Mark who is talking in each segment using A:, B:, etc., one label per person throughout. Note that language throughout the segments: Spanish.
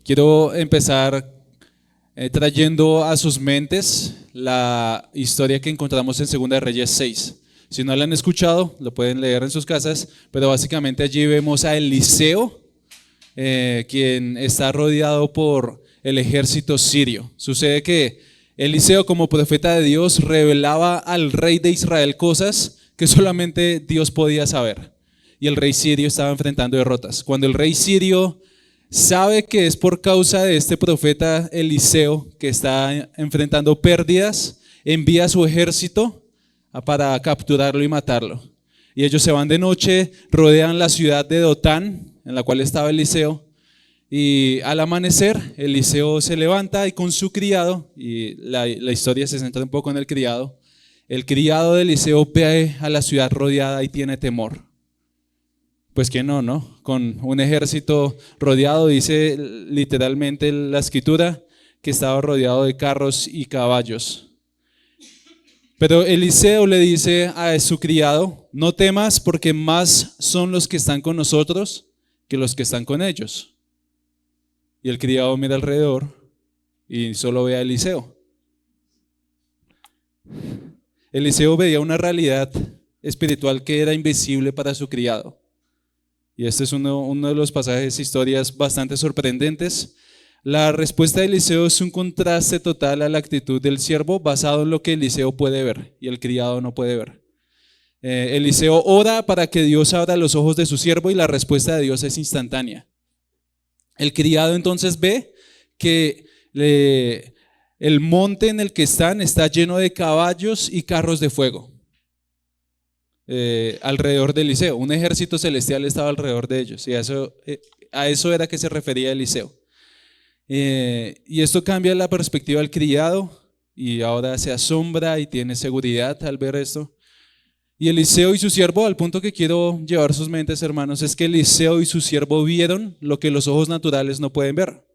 A: Quiero empezar trayendo a sus mentes la historia que encontramos en 2 de Reyes 6. Si no la han escuchado, lo pueden leer en sus casas, pero básicamente allí vemos a Eliseo, quien está rodeado por el ejército sirio. Sucede que Eliseo, como profeta de Dios, revelaba al rey de Israel cosas que solamente Dios podía saber. Y el rey sirio estaba enfrentando derrotas. Cuando el rey sirio sabe que es por causa de este profeta Eliseo que está enfrentando pérdidas, envía a su ejército para capturarlo y matarlo. Y ellos se van de noche, rodean la ciudad de Dotán, en la cual estaba Eliseo, y al amanecer Eliseo se levanta y con su criado, y la historia se centra un poco en el criado de Eliseo ve a la ciudad rodeada y tiene temor. Pues que no, con un ejército rodeado, dice literalmente la escritura que estaba rodeado de carros y caballos. Pero Eliseo le dice a su criado, no temas porque más son los que están con nosotros que los que están con ellos. Y el criado mira alrededor y solo ve a Eliseo. Eliseo veía una realidad espiritual que era invisible para su criado. Y este es uno de los pasajes, historias bastante sorprendentes. La respuesta de Eliseo es un contraste total a la actitud del siervo basado en lo que Eliseo puede ver y el criado no puede ver. Eliseo ora para que Dios abra los ojos de su siervo y la respuesta de Dios es instantánea. El criado entonces ve que el monte en el que están está lleno de caballos y carros de fuego. Alrededor de Eliseo, un ejército celestial estaba alrededor de ellos y a eso era que se refería Eliseo. Y esto cambia la perspectiva del criado y ahora se asombra y tiene seguridad al ver esto. Y Eliseo y su siervo, al punto que quiero llevar sus mentes, hermanos, es que Eliseo y su siervo vieron lo que los ojos naturales no pueden ver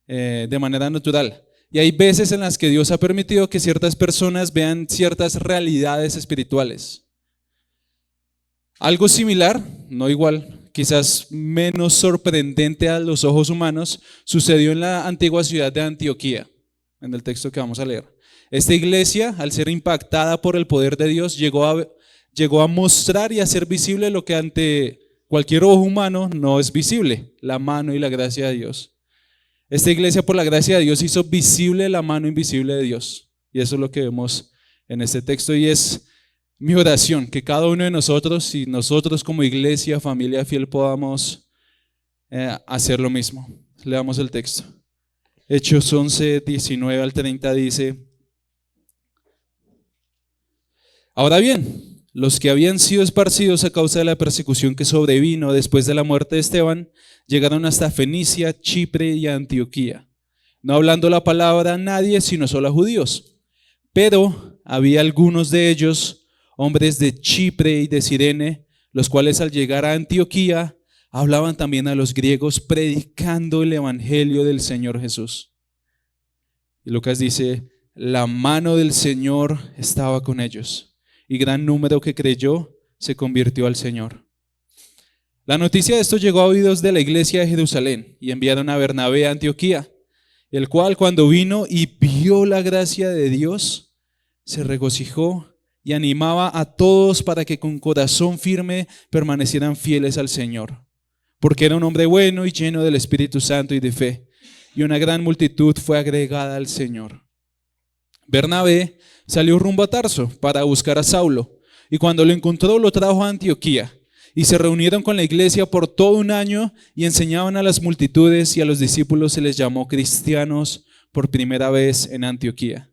A: de manera natural. Y hay veces en las que Dios ha permitido que ciertas personas vean ciertas realidades espirituales. Algo similar, no igual, quizás menos sorprendente a los ojos humanos, sucedió en la antigua ciudad de Antioquía, en el texto que vamos a leer. Esta iglesia, al ser impactada por el poder de Dios, llegó a mostrar y a hacer visible lo que ante cualquier ojo humano no es visible, la mano y la gracia de Dios. Esta iglesia, por la gracia de Dios, hizo visible la mano invisible de Dios. Y eso es lo que vemos en este texto y es mi oración, que cada uno de nosotros y nosotros como iglesia, familia fiel, podamos hacer lo mismo. Leamos el texto. Hechos 11, 19 al 30 dice: Ahora bien, los que habían sido esparcidos a causa de la persecución que sobrevino después de la muerte de Esteban, llegaron hasta Fenicia, Chipre y Antioquía, no hablando la palabra a nadie, sino solo a judíos. Pero había algunos de ellos, hombres de Chipre y de Cirene, los cuales al llegar a Antioquía hablaban también a los griegos predicando el evangelio del Señor Jesús. Y Lucas dice, la mano del Señor estaba con ellos y gran número que creyó se convirtió al Señor. La noticia de esto llegó a oídos de la iglesia de Jerusalén y enviaron a Bernabé a Antioquía, el cual cuando vino y vio la gracia de Dios, se regocijó y animaba a todos para que con corazón firme permanecieran fieles al Señor, porque era un hombre bueno y lleno del Espíritu Santo y de fe, y una gran multitud fue agregada al Señor. Bernabé salió rumbo a Tarso para buscar a Saulo, y cuando lo encontró lo trajo a Antioquía, y se reunieron con la iglesia por todo un año y enseñaban a las multitudes, y a los discípulos se les llamó cristianos por primera vez en Antioquía.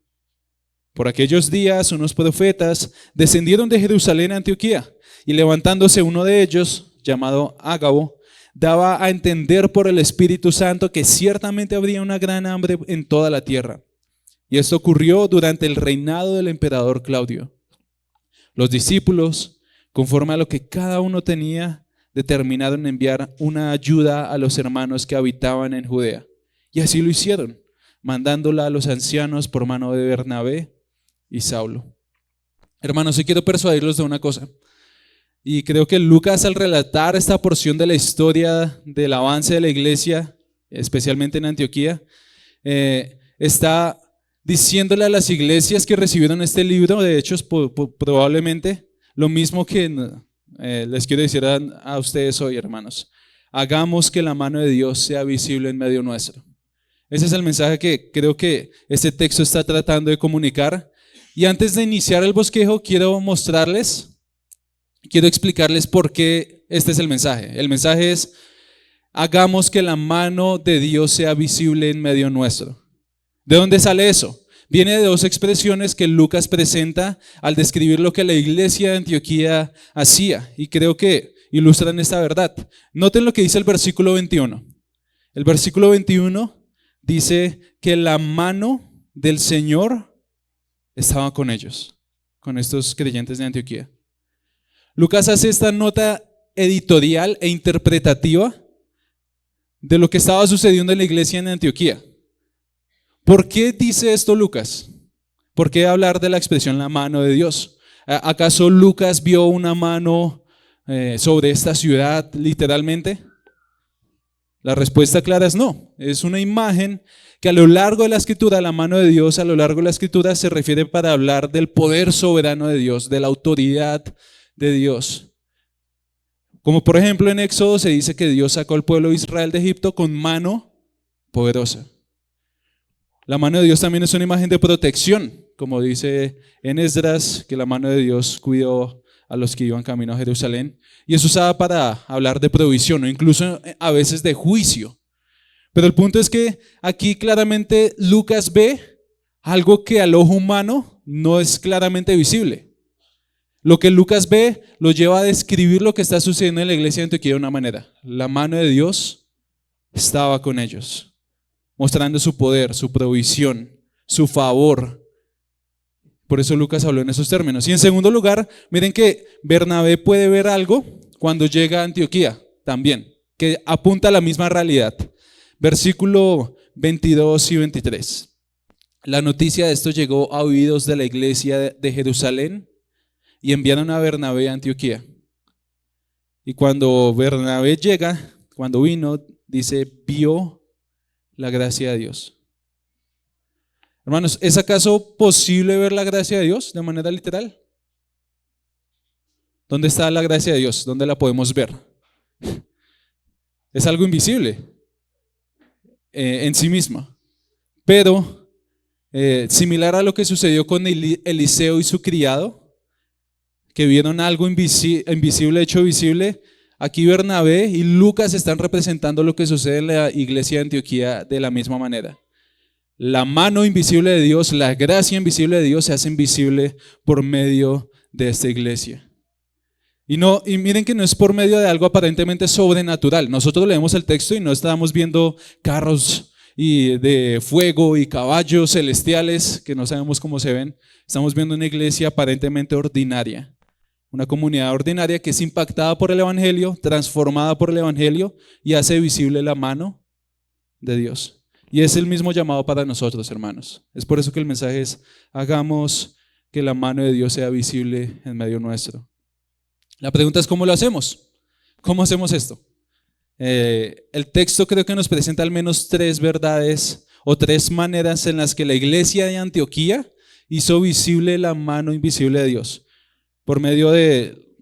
A: Por aquellos días unos profetas descendieron de Jerusalén a Antioquía y levantándose uno de ellos, llamado Ágabo, daba a entender por el Espíritu Santo que ciertamente habría una gran hambre en toda la tierra. Y esto ocurrió durante el reinado del emperador Claudio. Los discípulos, conforme a lo que cada uno tenía, determinaron enviar una ayuda a los hermanos que habitaban en Judea. Y así lo hicieron, mandándola a los ancianos por mano de Bernabé y Saulo. Hermanos, hoy quiero persuadirlos de una cosa. Y creo que Lucas, al relatar esta porción de la historia del avance de la iglesia, especialmente en Antioquía, está diciéndole a las iglesias que recibieron este libro de Hechos, probablemente lo mismo que les quiero decir a ustedes hoy, hermanos. Hagamos que la mano de Dios sea visible en medio nuestro. Ese es el mensaje que creo que este texto está tratando de comunicar. Y antes de iniciar el bosquejo, quiero explicarles por qué este es el mensaje. El mensaje es: hagamos que la mano de Dios sea visible en medio nuestro. ¿De dónde sale eso? Viene de dos expresiones que Lucas presenta al describir lo que la iglesia de Antioquía hacía, y creo que ilustran esta verdad. Noten lo que dice el versículo 21. El versículo 21 dice que la mano del Señor estaba con ellos, con estos creyentes de Antioquía. Lucas hace esta nota editorial e interpretativa de lo que estaba sucediendo en la iglesia en Antioquía. ¿Por qué dice esto Lucas? ¿Por qué hablar de la expresión la mano de Dios? ¿Acaso Lucas vio una mano sobre esta ciudad literalmente? La respuesta clara es no. Es una imagen que a lo largo de la escritura, la mano de Dios a lo largo de la escritura se refiere para hablar del poder soberano de Dios, de la autoridad de Dios. Como por ejemplo en Éxodo se dice que Dios sacó al pueblo de Israel de Egipto con mano poderosa. La mano de Dios también es una imagen de protección, como dice en Esdras, que la mano de Dios cuidó a los que iban camino a Jerusalén, y es usada para hablar de provisión o incluso a veces de juicio. Pero el punto es que aquí claramente Lucas ve algo que al ojo humano no es claramente visible. Lo que Lucas ve lo lleva a describir lo que está sucediendo en la iglesia de Antioquía de una manera: la mano de Dios estaba con ellos, mostrando su poder, su provisión, su favor. Por eso Lucas habló en esos términos. Y en segundo lugar, miren que Bernabé puede ver algo cuando llega a Antioquía también, que apunta a la misma realidad. Versículo 22 y 23. La noticia de esto llegó a oídos de la iglesia de Jerusalén y enviaron a Bernabé a Antioquía. Y cuando Bernabé llega, cuando vino, dice, vio la gracia de Dios. Hermanos, ¿es acaso posible ver la gracia de Dios de manera literal? ¿Dónde está la gracia de Dios? ¿Dónde la podemos ver? Es algo invisible en sí misma. Pero similar a lo que sucedió con Eliseo y su criado, que vieron algo invisible hecho visible, aquí Bernabé y Lucas están representando lo que sucede en la iglesia de Antioquía de la misma manera. La mano invisible de Dios, la gracia invisible de Dios se hace invisible por medio de esta iglesia. Y miren que no es por medio de algo aparentemente sobrenatural. Nosotros leemos el texto y no estamos viendo carros y de fuego y caballos celestiales que no sabemos cómo se ven. Estamos viendo una iglesia aparentemente ordinaria, una comunidad ordinaria que es impactada por el evangelio, transformada por el evangelio y hace visible la mano de Dios. Y es el mismo llamado para nosotros, hermanos. Es por eso que el mensaje es: hagamos que la mano de Dios sea visible en medio nuestro. La pregunta es: ¿cómo lo hacemos? ¿Cómo hacemos esto? El texto creo que nos presenta al menos tres verdades o tres maneras en las que la iglesia de Antioquía hizo visible la mano invisible de Dios. Por medio de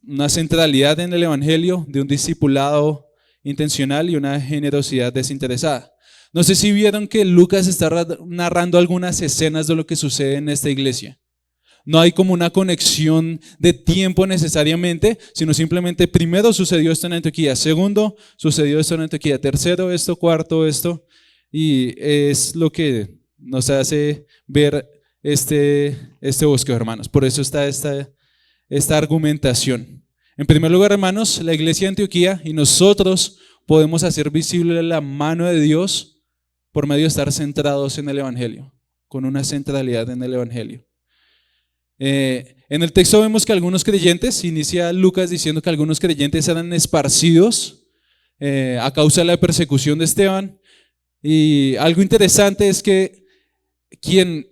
A: una centralidad en el evangelio, de un discipulado intencional y una generosidad desinteresada. No sé si vieron que Lucas está narrando algunas escenas de lo que sucede en esta iglesia. No hay como una conexión de tiempo necesariamente, sino simplemente primero sucedió esto en Antioquía, segundo sucedió esto en Antioquía, tercero esto, cuarto esto, y es lo que nos hace ver este bosquejo, hermanos. Por eso está esta argumentación. En primer lugar, hermanos, la iglesia de Antioquía y nosotros podemos hacer visible la mano de Dios por medio de estar centrados en el evangelio, con una centralidad en el evangelio. En el texto vemos que algunos creyentes, inicia Lucas diciendo que algunos creyentes eran esparcidos a causa de la persecución de Esteban. Y algo interesante es que quien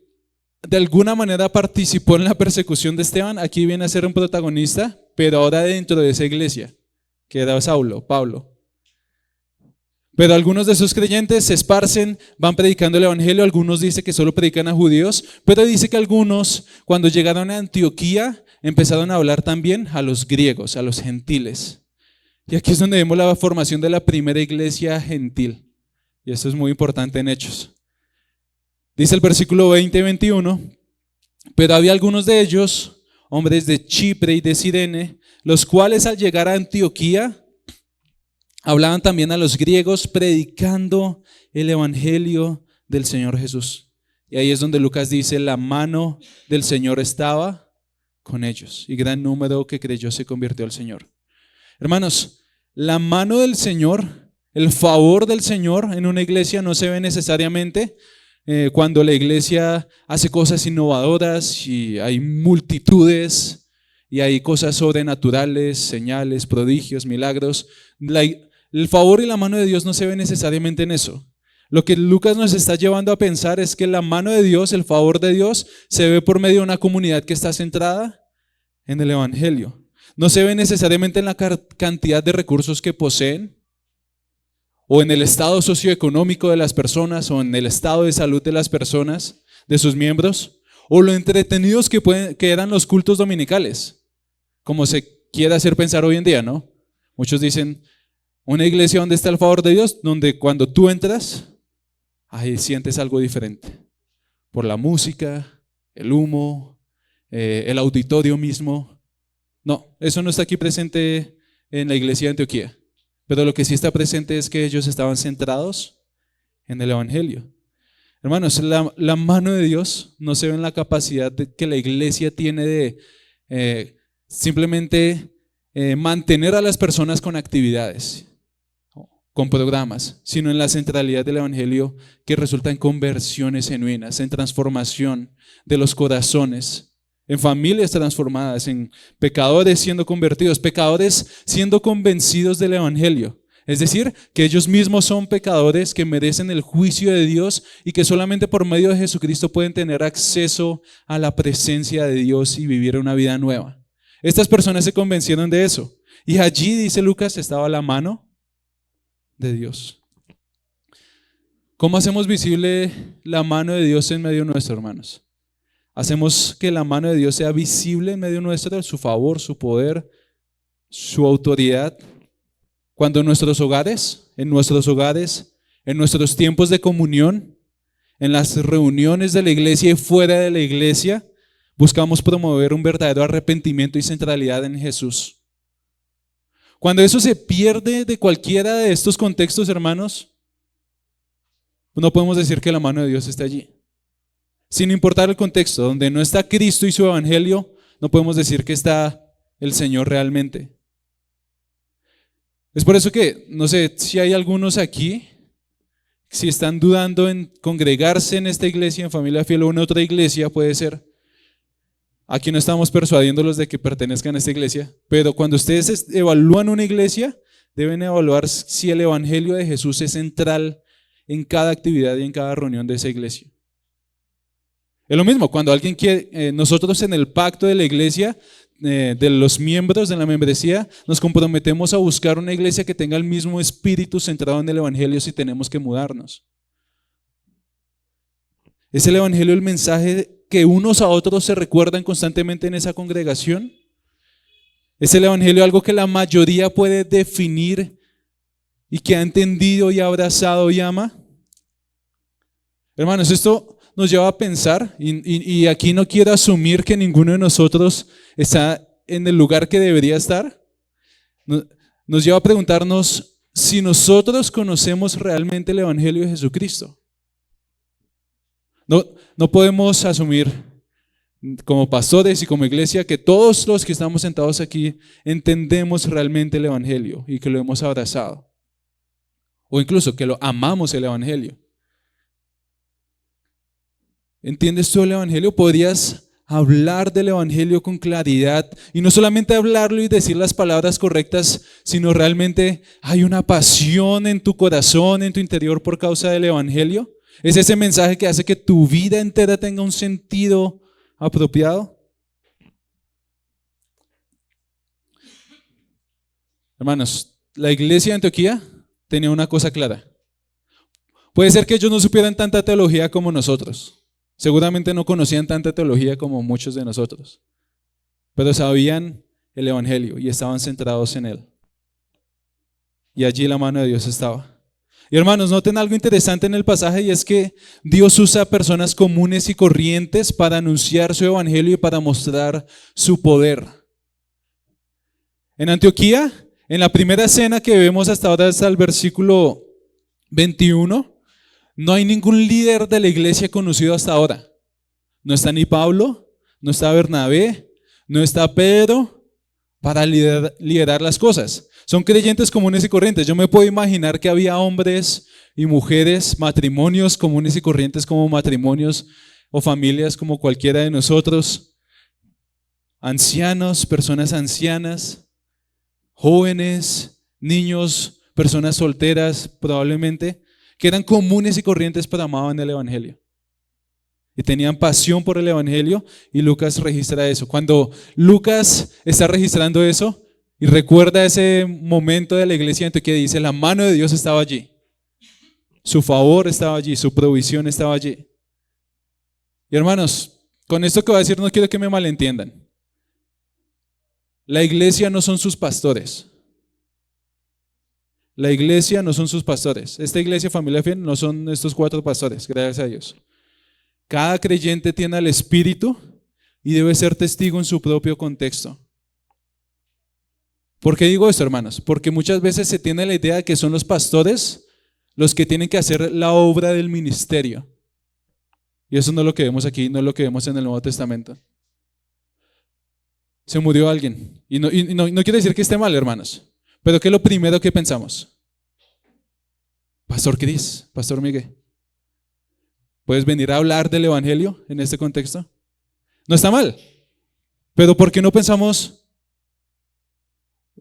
A: de alguna manera participó en la persecución de Esteban, aquí viene a ser un protagonista, pero ahora dentro de esa iglesia, que era Pablo. Pero algunos de esos creyentes se esparcen, van predicando el evangelio. Algunos dicen que solo predican a judíos, pero dice que algunos, cuando llegaron a Antioquía, empezaron a hablar también a los griegos, a los gentiles. Y aquí es donde vemos la formación de la primera iglesia gentil. Y esto es muy importante en Hechos. Dice el versículo 20 y 21, pero había algunos de ellos, hombres de Chipre y de Cirene, los cuales al llegar a Antioquía, hablaban también a los griegos predicando el evangelio del Señor Jesús. Y ahí es donde Lucas dice, la mano del Señor estaba con ellos. Y gran número que creyó se convirtió al Señor. Hermanos, la mano del Señor, el favor del Señor en una iglesia no se ve necesariamente cuando la iglesia hace cosas innovadoras y hay multitudes y hay cosas sobrenaturales, señales, prodigios, milagros. El favor y la mano de Dios no se ve necesariamente en eso. Lo que Lucas nos está llevando a pensar es que la mano de Dios, el favor de Dios, se ve por medio de una comunidad que está centrada en el evangelio. No se ve necesariamente en la cantidad de recursos que poseen, o en el estado socioeconómico de las personas, o en el estado de salud de las personas, de sus miembros, o lo entretenidos que eran los cultos dominicales, como se quiere hacer pensar hoy en día, ¿no? Muchos dicen, una iglesia donde está el favor de Dios, donde cuando tú entras, ahí sientes algo diferente, por la música, el humo, el auditorio mismo. No, eso no está aquí presente en la iglesia de Antioquía. Pero lo que sí está presente es que ellos estaban centrados en el evangelio. Hermanos, la mano de Dios no se ve en la capacidad que la iglesia tiene de simplemente mantener a las personas con actividades, con programas, sino en la centralidad del evangelio que resulta en conversiones genuinas, en transformación de los corazones, en familias transformadas, en pecadores siendo convertidos, pecadores siendo convencidos del evangelio. Es decir, que ellos mismos son pecadores que merecen el juicio de Dios y que solamente por medio de Jesucristo pueden tener acceso a la presencia de Dios y vivir una vida nueva. Estas personas se convencieron de eso. Y allí, dice Lucas, estaba la mano de Dios. ¿Cómo hacemos visible la mano de Dios en medio nuestro, hermanos? Hacemos que la mano de Dios sea visible en medio nuestro, su favor, su poder, su autoridad. Cuando en nuestros hogares, en nuestros tiempos de comunión, en las reuniones de la iglesia y fuera de la iglesia, buscamos promover un verdadero arrepentimiento y centralidad en Jesús. Cuando eso se pierde de cualquiera de estos contextos, hermanos, no podemos decir que la mano de Dios está allí. Sin importar el contexto, donde no está Cristo y su evangelio, no podemos decir que está el Señor realmente. Es por eso que, no sé si hay algunos aquí, si están dudando en congregarse en esta iglesia, en Familia Fiel o en otra iglesia, puede ser. Aquí no estamos persuadiéndolos de que pertenezcan a esta iglesia, pero cuando ustedes evalúan una iglesia, deben evaluar si el evangelio de Jesús es central en cada actividad y en cada reunión de esa iglesia. Es lo mismo, cuando alguien quiere, nosotros en el pacto de la iglesia, de los miembros de la membresía, nos comprometemos a buscar una iglesia que tenga el mismo espíritu centrado en el evangelio si tenemos que mudarnos. ¿Es el evangelio el mensaje que unos a otros se recuerdan constantemente en esa congregación? ¿Es el evangelio algo que la mayoría puede definir y que ha entendido y abrazado y ama? Hermanos, esto nos lleva a pensar, y aquí no quiero asumir que ninguno de nosotros está en el lugar que debería estar. Nos lleva a preguntarnos si nosotros conocemos realmente el evangelio de Jesucristo. No podemos asumir como pastores y como iglesia que todos los que estamos sentados aquí entendemos realmente el evangelio y que lo hemos abrazado, o incluso que lo amamos el evangelio. ¿Entiendes tú el evangelio? ¿Podrías hablar del evangelio con claridad? Y no solamente hablarlo y decir las palabras correctas, sino realmente hay una pasión en tu corazón, en tu interior por causa del evangelio. ¿Es ese mensaje que hace que tu vida entera tenga un sentido apropiado? Hermanos, la iglesia de Antioquía tenía una cosa clara. Puede ser que ellos no supieran tanta teología como nosotros. Seguramente no conocían tanta teología como muchos de nosotros. Pero sabían el Evangelio y estaban centrados en él. Y allí la mano de Dios estaba. Y hermanos, noten algo interesante en el pasaje y es que Dios usa personas comunes y corrientes para anunciar su evangelio y para mostrar su poder. En Antioquía, en la primera escena que vemos hasta ahora, hasta el versículo 21, no hay ningún líder de la iglesia conocido hasta ahora. No está ni Pablo, no está Bernabé, no está Pedro para liderar las cosas. Son creyentes comunes y corrientes. Yo me puedo imaginar que había hombres y mujeres, matrimonios comunes y corrientes como matrimonios o familias como cualquiera de nosotros, ancianos, personas ancianas, jóvenes, niños, personas solteras probablemente, que eran comunes y corrientes pero amaban el Evangelio. Y tenían pasión por el Evangelio y Lucas registra eso. Cuando Lucas está registrando eso, y recuerda ese momento de la iglesia en que dice, la mano de Dios estaba allí. Su favor estaba allí, su provisión estaba allí. Y hermanos, con esto que voy a decir no quiero que me malentiendan. La iglesia no son sus pastores. La iglesia no son sus pastores. Esta iglesia Familia Fiel no son estos 4 pastores, gracias a Dios. Cada creyente tiene al Espíritu y debe ser testigo en su propio contexto. ¿Por qué digo esto, hermanos? Porque muchas veces se tiene la idea de que son los pastores los que tienen que hacer la obra del ministerio. Y eso no es lo que vemos aquí, no es lo que vemos en el Nuevo Testamento. Se murió alguien. Y no quiere decir que esté mal, hermanos. Pero ¿qué es lo primero que pensamos? Pastor Cris, Pastor Miguel, ¿puedes venir a hablar del Evangelio en este contexto? No está mal. Pero ¿por qué no pensamos?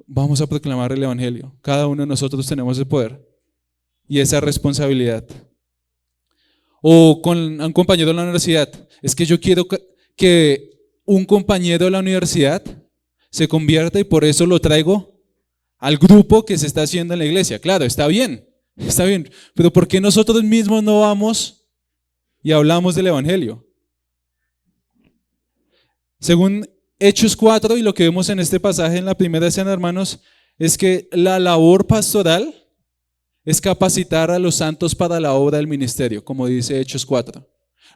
A: Vamos a proclamar el Evangelio. Cada uno de nosotros tenemos el poder y esa responsabilidad. O con un compañero de la universidad. Es que yo quiero que un compañero de la universidad se convierta y por eso lo traigo al grupo que se está haciendo en la iglesia. Claro, está bien, pero ¿por qué nosotros mismos no vamos y hablamos del Evangelio? Según Hechos 4 y lo que vemos en este pasaje en la primera escena, hermanos, es que la labor pastoral es capacitar a los santos para la obra del ministerio, como dice Hechos 4.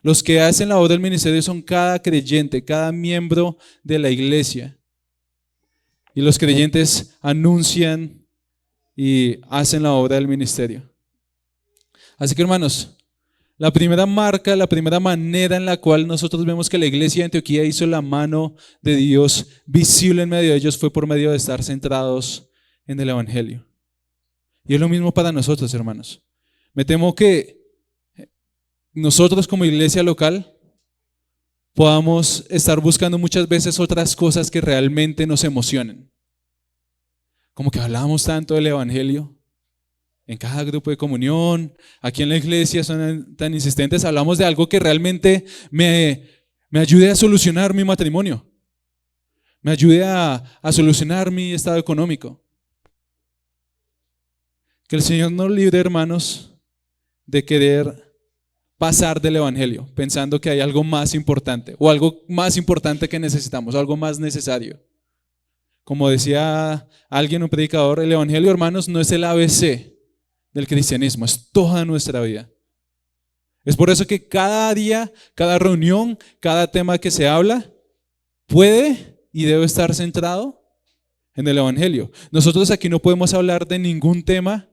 A: Los que hacen la obra del ministerio son cada creyente, cada miembro de la iglesia. Y los creyentes anuncian y hacen la obra del ministerio. Así que, hermanos, la primera marca, la primera manera en la cual nosotros vemos que la iglesia de Antioquía hizo la mano de Dios visible en medio de ellos fue por medio de estar centrados en el Evangelio. Y es lo mismo para nosotros, hermanos. Me temo que nosotros como iglesia local podamos estar buscando muchas veces otras cosas que realmente nos emocionen. Como que hablamos tanto del Evangelio en cada grupo de comunión, aquí en la iglesia son tan insistentes, hablamos de algo que realmente me ayude a solucionar mi matrimonio, me ayude a solucionar mi estado económico. Que el Señor nos libre, hermanos, de querer pasar del Evangelio, pensando que hay algo más importante, o algo más importante que necesitamos, algo más necesario. Como decía alguien, un predicador, el Evangelio, hermanos, no es el ABC del cristianismo, es toda nuestra vida. Es por eso que cada día, cada reunión, cada tema que se habla, puede y debe estar centrado en el Evangelio. Nosotros aquí no podemos hablar de ningún tema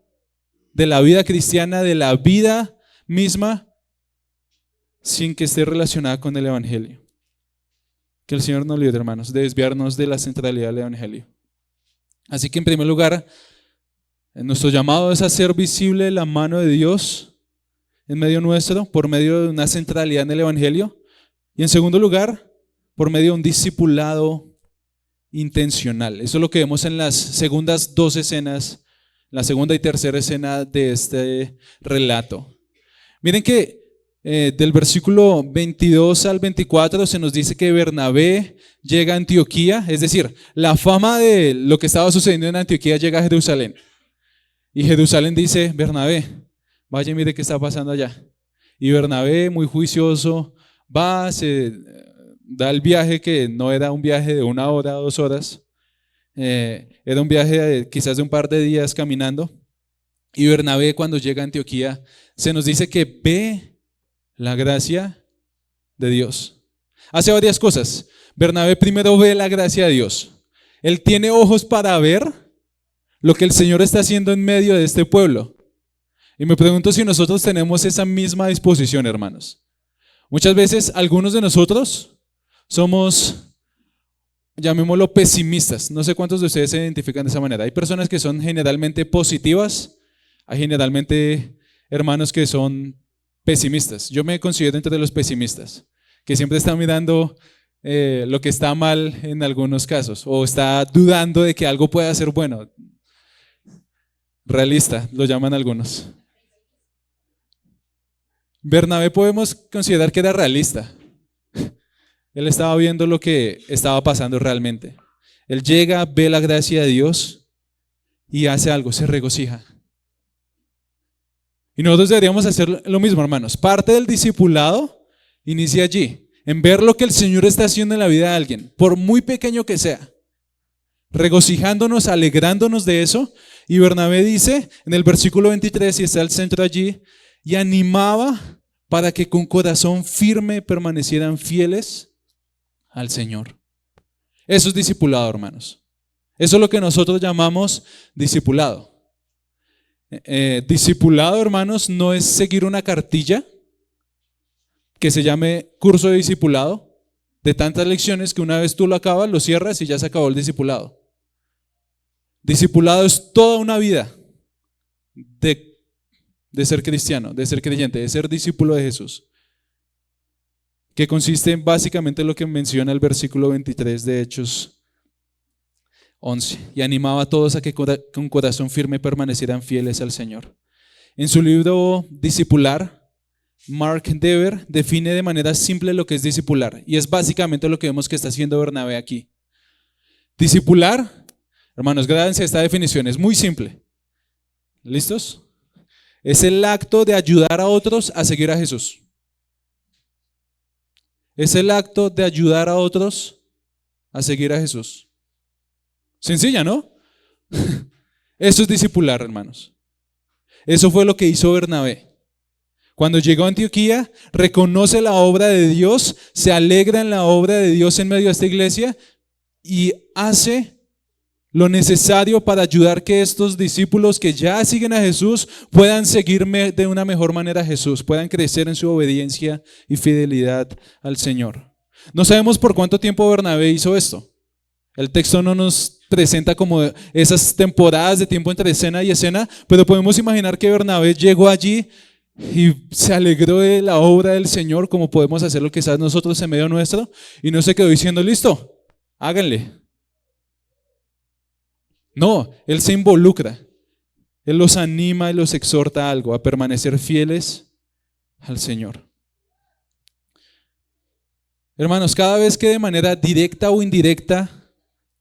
A: de la vida cristiana, de la vida misma, sin que esté relacionada con el Evangelio. Que el Señor nos libre, hermanos, de desviarnos de la centralidad del Evangelio. Así que en primer lugar, nuestro llamado es hacer visible la mano de Dios en medio nuestro, por medio de una centralidad en el Evangelio. Y en segundo lugar, por medio de un discipulado intencional. Eso es lo que vemos en las segundas 2 escenas, la segunda y tercera escena de este relato. Miren que del versículo 22 al 24 se nos dice que Bernabé llega a Antioquía, es decir, la fama de lo que estaba sucediendo en Antioquía llega a Jerusalén. Y Jerusalén dice, Bernabé, Vaya y mire qué está pasando allá. Y Bernabé, muy juicioso, va, se da el viaje que no era un viaje de 1 hora, 2 horas, era un viaje quizás de un par de días caminando. Y Bernabé, cuando llega a Antioquía, se nos dice que ve la gracia de Dios. Hace varias cosas. Bernabé primero ve la gracia de Dios. Él tiene ojos para ver lo que el Señor está haciendo en medio de este pueblo. Y me pregunto si nosotros tenemos esa misma disposición, hermanos. Muchas veces algunos de nosotros somos, llamémoslo, pesimistas. No sé cuántos de ustedes se identifican de esa manera. Hay personas que son generalmente positivas, hay generalmente hermanos que son pesimistas. Yo me considero entre los pesimistas, que siempre están mirando lo que está mal en algunos casos, o está dudando de que algo pueda ser bueno. Realista, lo llaman algunos. Bernabé podemos considerar que era realista. Él estaba viendo lo que estaba pasando realmente. Él llega, ve la gracia de Dios y hace algo, se regocija. Y nosotros deberíamos hacer lo mismo, hermanos. Parte del discipulado inicia allí, en ver lo que el Señor está haciendo en la vida de alguien, por muy pequeño que sea. Regocijándonos, alegrándonos de eso. Y Bernabé dice en el versículo 23, y está el centro allí, y animaba para que con corazón firme permanecieran fieles al Señor. Eso es discipulado, hermanos. Eso es lo que nosotros llamamos discipulado. Discipulado, hermanos, no es seguir una cartilla que se llame curso de discipulado, de tantas lecciones que una vez tú lo acabas, lo cierras y ya se acabó el discipulado. Discipulado es toda una vida de ser cristiano, de ser creyente, de ser discípulo de Jesús, que consiste en básicamente lo que menciona el versículo 23 de Hechos 11, y animaba a todos a que con corazón firme permanecieran fieles al Señor. En su libro Discipular, Mark Dever define de manera simple lo que es discipular, y es básicamente lo que vemos que está haciendo Bernabé aquí. Discipular, hermanos, grábense esta definición, es muy simple. ¿Listos? Es el acto de ayudar a otros a seguir a Jesús. Es el acto de ayudar a otros a seguir a Jesús. Sencilla, ¿no? Eso es discipular, hermanos. Eso fue lo que hizo Bernabé. Cuando llegó a Antioquía, reconoce la obra de Dios, se alegra en la obra de Dios en medio de esta iglesia y hace lo necesario para ayudar que estos discípulos que ya siguen a Jesús puedan seguirme de una mejor manera a Jesús, puedan crecer en su obediencia y fidelidad al Señor. No sabemos por cuánto tiempo Bernabé hizo esto. El texto no nos presenta como esas temporadas de tiempo entre escena y escena, pero podemos imaginar que Bernabé llegó allí y se alegró de la obra del Señor, como podemos hacerlo quizás nosotros en medio nuestro, y no se quedó diciendo, listo, háganle. No, Él se involucra. Él los anima y los exhorta a algo, a permanecer fieles al Señor. Hermanos, cada vez que de manera directa o indirecta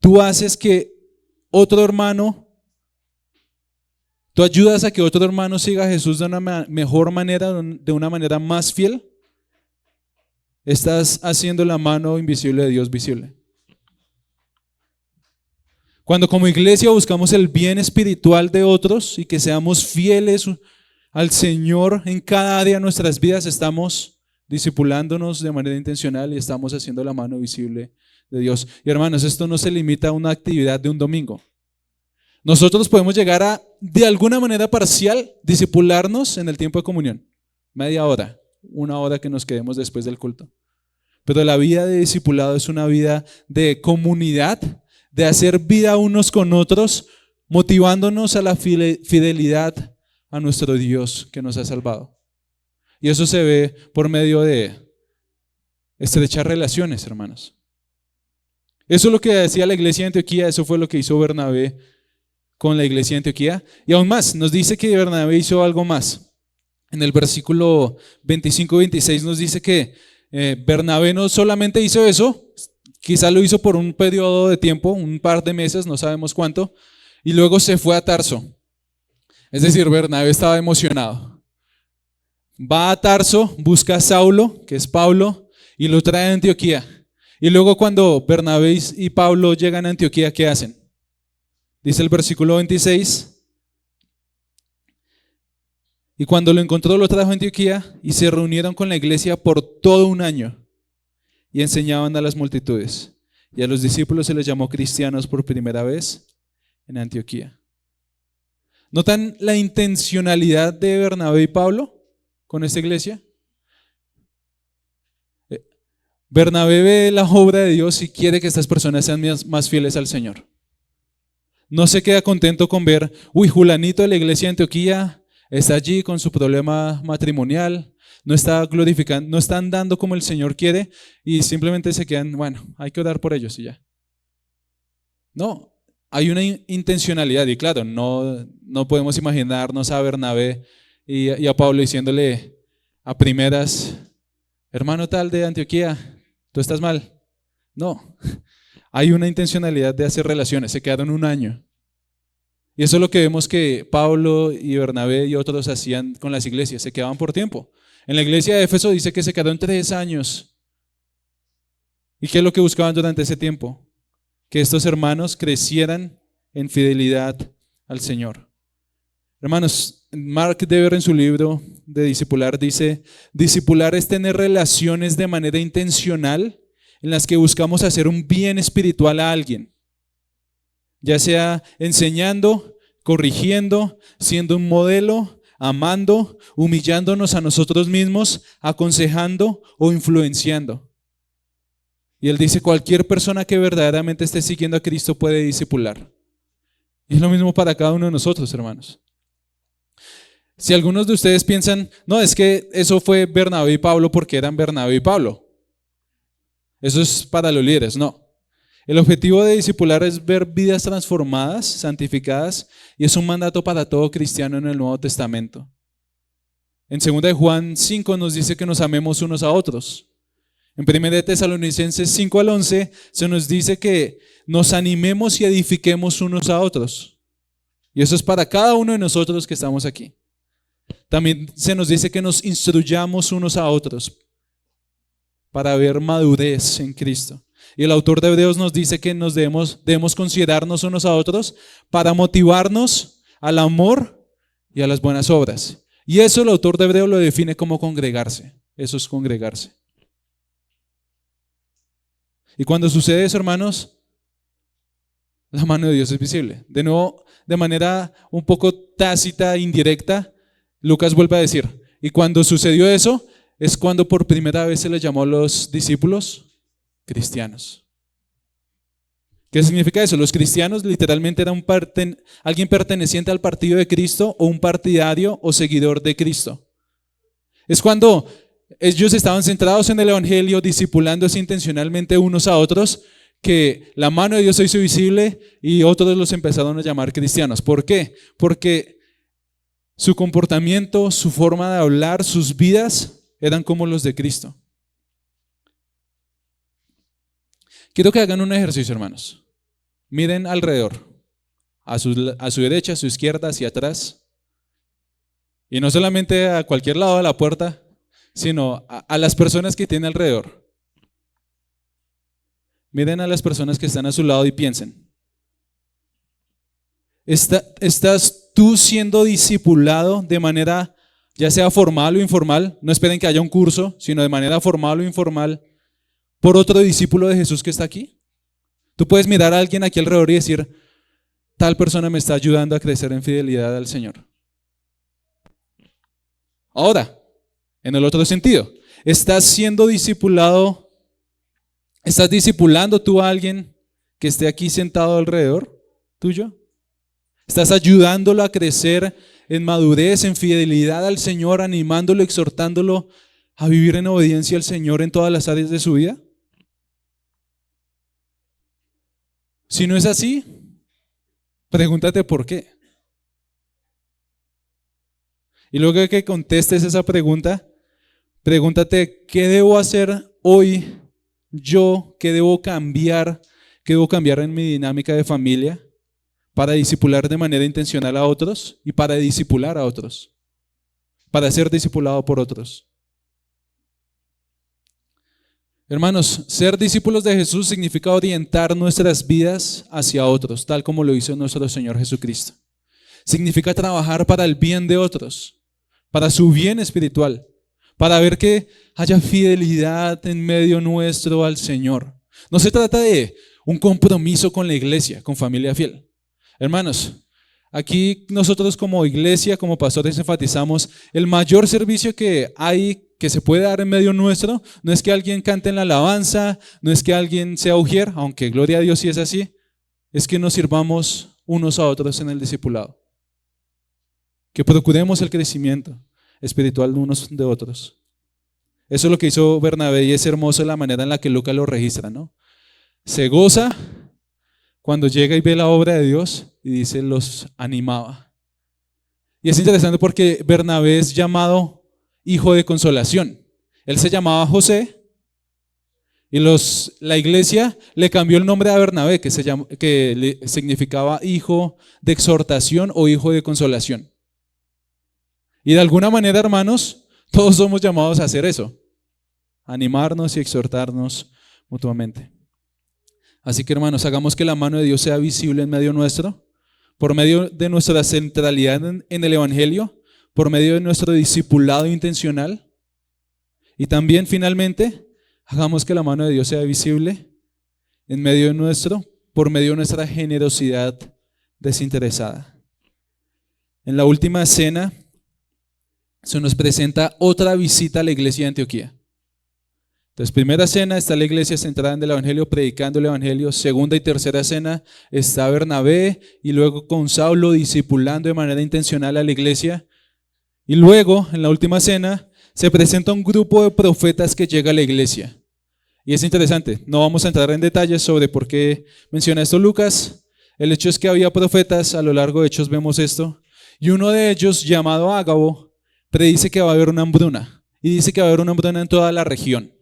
A: tú haces que otro hermano, tú ayudas a que otro hermano siga a Jesús de una mejor manera, de una manera más fiel, estás haciendo la mano invisible de Dios visible. Cuando como iglesia buscamos el bien espiritual de otros y que seamos fieles al Señor en cada área de nuestras vidas, estamos discipulándonos de manera intencional y estamos haciendo la mano visible de Dios. Y hermanos, esto no se limita a una actividad de un domingo. Nosotros podemos llegar a, de alguna manera parcial, discipularnos en el tiempo de comunión. Media hora, 1 hora que nos quedemos después del culto. Pero la vida de discipulado es una vida de comunidad, de hacer vida unos con otros, motivándonos a la fidelidad a nuestro Dios que nos ha salvado. Y eso se ve por medio de estrechar relaciones, hermanos. Eso es lo que decía la iglesia de Antioquía, eso fue lo que hizo Bernabé con la iglesia de Antioquía. Y aún más, nos dice que Bernabé hizo algo más. En el versículo 25-26 nos dice que Bernabé no solamente hizo eso, quizá lo hizo por un periodo de tiempo, un par de meses, no sabemos cuánto, y luego se fue a Tarso. Es decir, Bernabé estaba emocionado. va a Tarso, busca a Saulo, que es Pablo, y lo trae a Antioquía. Y luego cuando Bernabé y Pablo llegan a Antioquía, ¿qué hacen? Dice el versículo 26. Y cuando lo encontró, lo trajo a Antioquía y se reunieron con la iglesia por todo un año y enseñaban a las multitudes. Y a los discípulos se les llamó cristianos por primera vez en Antioquía. ¿Notan la intencionalidad de Bernabé y Pablo con esta iglesia? Bernabé ve la obra de Dios y quiere que estas personas sean más fieles al Señor. No se queda contento con ver, Julanito de la iglesia de Antioquía está allí con su problema matrimonial, no está glorificando, no están dando como el Señor quiere y simplemente se quedan, bueno, hay que orar por ellos y ya. No, hay una intencionalidad y claro, no podemos imaginarnos a Bernabé y a Pablo diciéndole a primeras, hermano tal de Antioquía, tú estás mal. No, hay una intencionalidad de hacer relaciones, se quedaron un año. Y eso es lo que vemos que Pablo y Bernabé y otros hacían con las iglesias, se quedaban por tiempo. En la iglesia de Éfeso dice que se quedaron 3 años. ¿Y qué es lo que buscaban durante ese tiempo? Que estos hermanos crecieran en fidelidad al Señor. Hermanos, Mark Dever en su libro de discipular dice, discipular es tener relaciones de manera intencional en las que buscamos hacer un bien espiritual a alguien. Ya sea enseñando, corrigiendo, siendo un modelo, amando, humillándonos a nosotros mismos, aconsejando o influenciando. Y él dice, cualquier persona que verdaderamente esté siguiendo a Cristo puede discipular. Y es lo mismo para cada uno de nosotros, hermanos. Si algunos de ustedes piensan, no, es que eso fue Bernabé y Pablo porque eran Bernabé y Pablo. Eso es para los líderes, no. El objetivo de discipular es ver vidas transformadas, santificadas, y es un mandato para todo cristiano en el Nuevo Testamento. En 2 de Juan 5 nos dice que nos amemos unos a otros. En 1 de Tesalonicenses 5 al 11 se nos dice que nos animemos y edifiquemos unos a otros. Y eso es para cada uno de nosotros que estamos aquí. También se nos dice que nos instruyamos unos a otros para ver madurez en Cristo. Y el autor de Hebreos nos dice que debemos considerarnos unos a otros para motivarnos al amor y a las buenas obras. Y eso el autor de Hebreos lo define como congregarse. Eso es congregarse. Y cuando sucede eso, hermanos, la mano de Dios es visible. De nuevo, de manera un poco tácita, indirecta, Lucas vuelve a decir, y cuando sucedió eso, es cuando por primera vez se les llamó a los discípulos cristianos. ¿Qué significa eso? Los cristianos literalmente eran alguien perteneciente al partido de Cristo o un partidario o seguidor de Cristo. Es cuando ellos estaban centrados en el evangelio, discipulándose intencionalmente unos a otros, que la mano de Dios se hizo visible y otros los empezaron a llamar cristianos. ¿Por qué? Porque su comportamiento, su forma de hablar, sus vidas eran como los de Cristo. Quiero que hagan un ejercicio, hermanos. Miren alrededor, a su derecha, a su izquierda, hacia atrás. Y no solamente a cualquier lado de la puerta, sino a las personas que tienen alrededor. Miren a las personas que están a su lado y piensen. ¿Estás tú siendo discipulado de manera, ya sea formal o informal? No esperen que haya un curso, sino de manera formal o informal, por otro discípulo de Jesús que está aquí. Tú puedes mirar a alguien aquí alrededor y decir, tal persona me está ayudando a crecer en fidelidad al Señor. Ahora, en el otro sentido, ¿estás siendo discipulado? ¿Estás discipulando tú a alguien que esté aquí sentado alrededor tuyo? ¿Estás ayudándolo a crecer en madurez, en fidelidad al Señor, animándolo, exhortándolo a vivir en obediencia al Señor en todas las áreas de su vida? Si no es así, pregúntate por qué. Y luego de que contestes esa pregunta, pregúntate qué debo hacer hoy yo, qué debo cambiar en mi dinámica de familia para discipular de manera intencional a otros y para discipular a otros. para ser discipulado por otros. Hermanos, ser discípulos de Jesús significa orientar nuestras vidas hacia otros, tal como lo hizo nuestro Señor Jesucristo. Significa trabajar para el bien de otros, para su bien espiritual, para ver que haya fidelidad en medio nuestro al Señor. No se trata de un compromiso con la iglesia, con Familia Fiel. Hermanos, aquí nosotros como iglesia, como pastores enfatizamos, el mayor servicio que hay, que se puede dar en medio nuestro, no es que alguien cante en la alabanza, no es que alguien sea ujier, aunque gloria a Dios si es así, es que nos sirvamos unos a otros en el discipulado. Que procuremos el crecimiento espiritual de unos de otros. Eso es lo que hizo Bernabé y es hermoso la manera en la que Lucas lo registra, ¿no? Se goza cuando llega y ve la obra de Dios y dice los animaba. Y es interesante porque Bernabé es llamado hijo de consolación. Él se llamaba José y la iglesia le cambió el nombre a Bernabé, que significaba hijo de exhortación o hijo de consolación. Y de alguna manera, hermanos, todos somos llamados a hacer eso, animarnos y exhortarnos mutuamente. Así que, hermanos, hagamos que la mano de Dios sea visible en medio nuestro, por medio de nuestra centralidad en el Evangelio, por medio de nuestro discipulado intencional, y también, finalmente, hagamos que la mano de Dios sea visible en medio de nuestro, por medio de nuestra generosidad desinteresada. En la última cena se nos presenta otra visita a la iglesia de Antioquía. Entonces, primera cena está la iglesia centrada en el Evangelio, predicando el Evangelio. Segunda y tercera cena está Bernabé y luego con Saulo discipulando de manera intencional a la iglesia. Y luego, en la última cena, se presenta un grupo de profetas que llega a la iglesia. Y es interesante, no vamos a entrar en detalles sobre por qué menciona esto Lucas. El hecho es que había profetas, a lo largo de Hechos vemos esto. Y uno de ellos, llamado Ágabo, predice que va a haber una hambruna. Y dice que va a haber una hambruna en toda la región.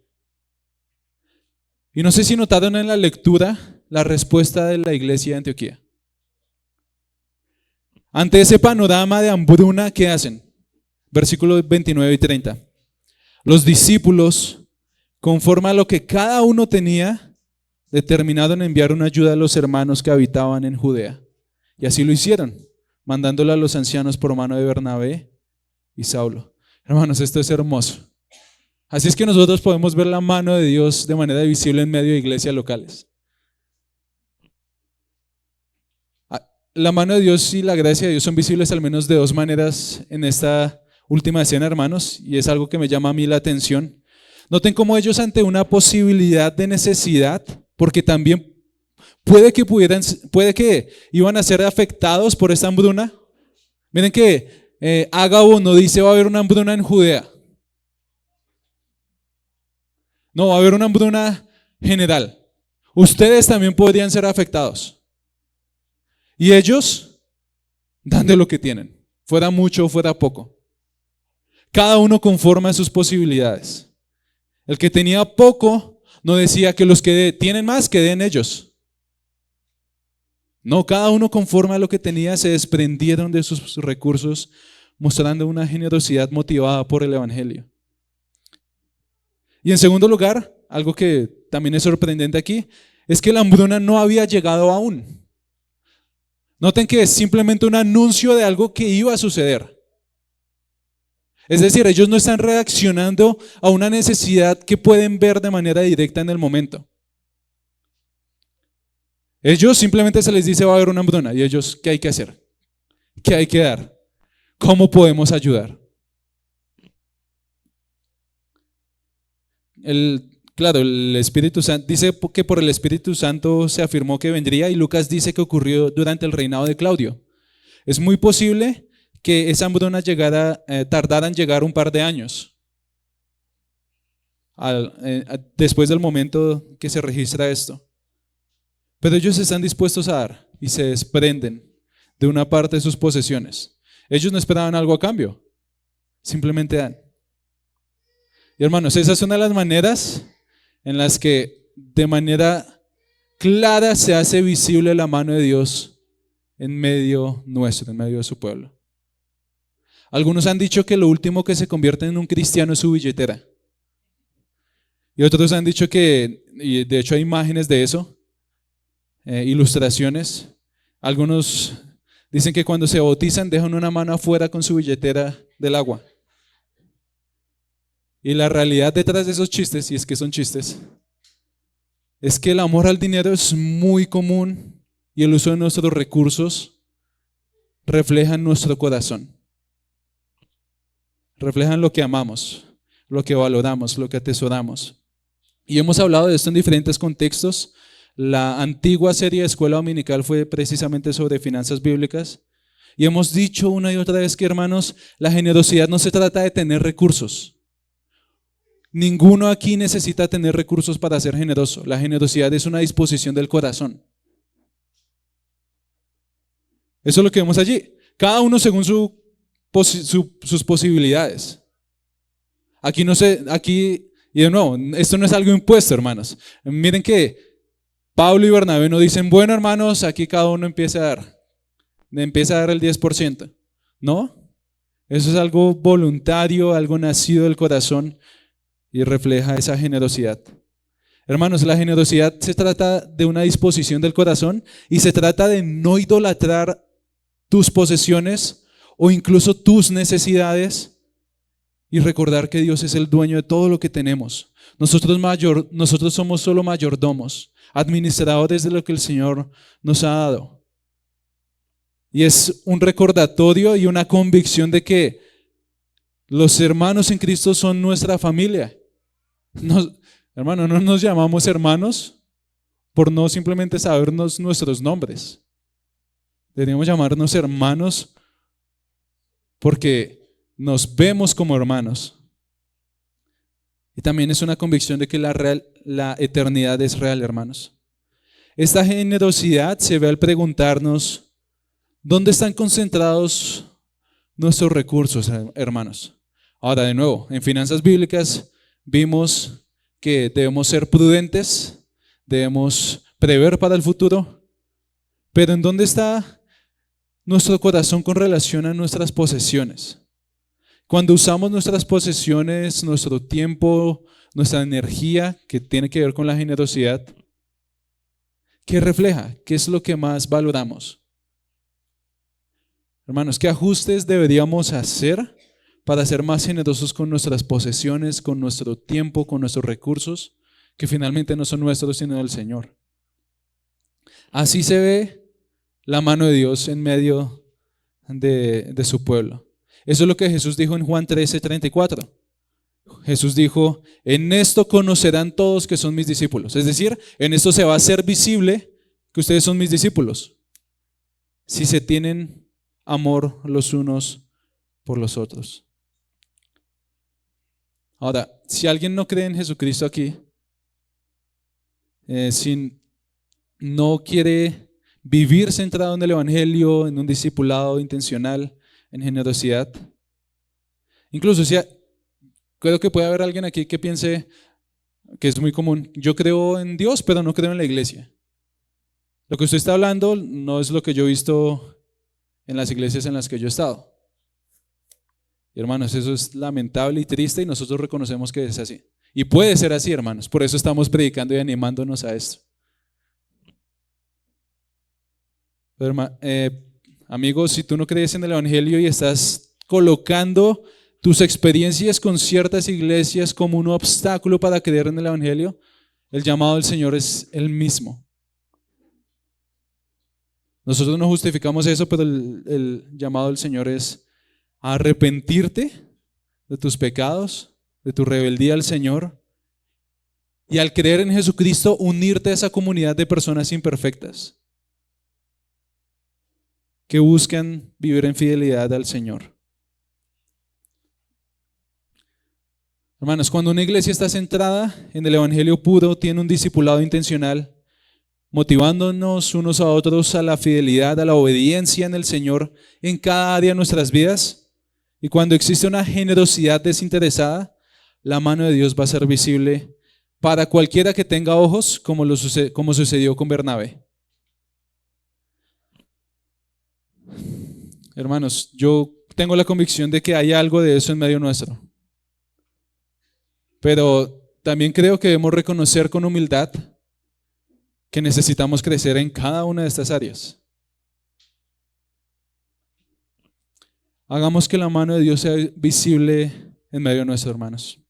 A: Y no sé si notaron en la lectura la respuesta de la iglesia de Antioquía. Ante ese panorama de hambruna, ¿qué hacen? Versículos 29 y 30. Los discípulos, conforme a lo que cada uno tenía, determinaron enviar una ayuda a los hermanos que habitaban en Judea. Y así lo hicieron, mandándolo a los ancianos por mano de Bernabé y Saulo. Hermanos, esto es hermoso. Así es que nosotros podemos ver la mano de Dios de manera visible en medio de iglesias locales. La mano de Dios y la gracia de Dios son visibles al menos de dos maneras en esta última escena, hermanos, y es algo que me llama a mí la atención. Noten cómo ellos ante una posibilidad de necesidad, porque también puede que iban a ser afectados por esta hambruna. Miren que Ágabo no dice va a haber una hambruna en Judea. No, va a haber una hambruna general. Ustedes también podrían ser afectados. Y ellos dan de lo que tienen, fuera mucho o fuera poco. Cada uno conforme a sus posibilidades. El que tenía poco no decía que los que tienen más que den ellos. No, cada uno conforme a lo que tenía se desprendieron de sus recursos, mostrando una generosidad motivada por el Evangelio. Y en segundo lugar, algo que también es sorprendente aquí, es que la hambruna no había llegado aún. Noten que es simplemente un anuncio de algo que iba a suceder. Es decir, ellos no están reaccionando a una necesidad que pueden ver de manera directa en el momento. Ellos simplemente se les dice va a haber una hambruna y ellos, ¿qué hay que hacer? ¿Qué hay que dar? ¿Cómo podemos ayudar? Claro, el Espíritu Santo dice que por el Espíritu Santo se afirmó que vendría y Lucas dice que ocurrió durante el reinado de Claudio. Es muy posible que esa hambruna tardara en llegar un par de años después del momento que se registra esto. Pero ellos están dispuestos a dar y se desprenden de una parte de sus posesiones. Ellos no esperaban algo a cambio, simplemente dan. Y hermanos, esa es una de las maneras en las que de manera clara se hace visible la mano de Dios en medio nuestro, en medio de su pueblo. Algunos han dicho que lo último que se convierte en un cristiano es su billetera. Y otros han dicho que, y de hecho hay imágenes de eso, ilustraciones. Algunos dicen que cuando se bautizan dejan una mano afuera con su billetera del agua. Y la realidad detrás de esos chistes, y es que son chistes, es que el amor al dinero es muy común y el uso de nuestros recursos refleja nuestro corazón. Reflejan lo que amamos, lo que valoramos, lo que atesoramos. Y hemos hablado de esto en diferentes contextos. La antigua serie de Escuela Dominical fue precisamente sobre finanzas bíblicas. Y hemos dicho una y otra vez que, hermanos, la generosidad no se trata de tener recursos. Ninguno aquí necesita tener recursos para ser generoso. La generosidad es una disposición del corazón. Eso es lo que vemos allí. Cada uno según sus posibilidades. Aquí no sé, aquí, y de nuevo, esto no es algo impuesto, hermanos. Miren que Pablo y Bernabé no dicen, bueno, hermanos, aquí cada uno empieza a dar el 10%. No, eso es algo voluntario, algo nacido del corazón y refleja esa generosidad. Hermanos, la generosidad se trata de una disposición del corazón y se trata de no idolatrar tus posesiones o incluso tus necesidades y recordar que Dios es el dueño de todo lo que tenemos. Nosotros somos solo mayordomos, administradores de lo que el Señor nos ha dado. Y es un recordatorio y una convicción de que los hermanos en Cristo son nuestra familia. Hermano, no nos llamamos hermanos por no simplemente sabernos nuestros nombres. Deberíamos llamarnos hermanos porque nos vemos como hermanos. Y también es una convicción de que la eternidad es real, hermanos. Esta generosidad se ve al preguntarnos, ¿dónde están concentrados nuestros recursos, hermanos? Ahora, de nuevo, en finanzas bíblicas vimos que debemos ser prudentes, debemos prever para el futuro, pero ¿en dónde está nuestro corazón con relación a nuestras posesiones? Cuando usamos nuestras posesiones, nuestro tiempo, nuestra energía, que tiene que ver con la generosidad, ¿qué refleja? ¿Qué es lo que más valoramos? Hermanos, ¿qué ajustes deberíamos hacer para ser más generosos con nuestras posesiones, con nuestro tiempo, con nuestros recursos, que finalmente no son nuestros sino del Señor? Así se ve la mano de Dios en medio de su pueblo. Eso es lo que Jesús dijo en Juan 13:34. Jesús dijo, en esto conocerán todos que son mis discípulos. Es decir, en esto se va a hacer visible que ustedes son mis discípulos, si se tienen amor los unos por los otros. Ahora, si alguien no cree en Jesucristo aquí, si no quiere vivir centrado en el Evangelio, en un discipulado intencional, en generosidad, incluso si creo que puede haber alguien aquí que piense, que es muy común, yo creo en Dios pero no creo en la iglesia. Lo que usted está hablando no es lo que yo he visto en las iglesias en las que yo he estado. Hermanos, eso es lamentable y triste y nosotros reconocemos que es así. Y puede ser así, hermanos. Por eso estamos predicando y animándonos a esto. Pero, amigos, si tú no crees en el Evangelio y estás colocando tus experiencias con ciertas iglesias como un obstáculo para creer en el Evangelio, el llamado del Señor es el mismo. Nosotros no justificamos eso, pero el llamado del Señor es a arrepentirte de tus pecados, de tu rebeldía al Señor, y al creer en Jesucristo unirte a esa comunidad de personas imperfectas que buscan vivir en fidelidad al Señor. Hermanos, cuando una iglesia está centrada en el Evangelio puro, tiene un discipulado intencional, motivándonos unos a otros a la fidelidad, a la obediencia en el Señor en cada área de nuestras vidas. Y cuando existe una generosidad desinteresada, la mano de Dios va a ser visible para cualquiera que tenga ojos, como sucedió con Bernabé. Hermanos, yo tengo la convicción de que hay algo de eso en medio nuestro. Pero también creo que debemos reconocer con humildad que necesitamos crecer en cada una de estas áreas. Hagamos que la mano de Dios sea visible en medio de nuestros hermanos.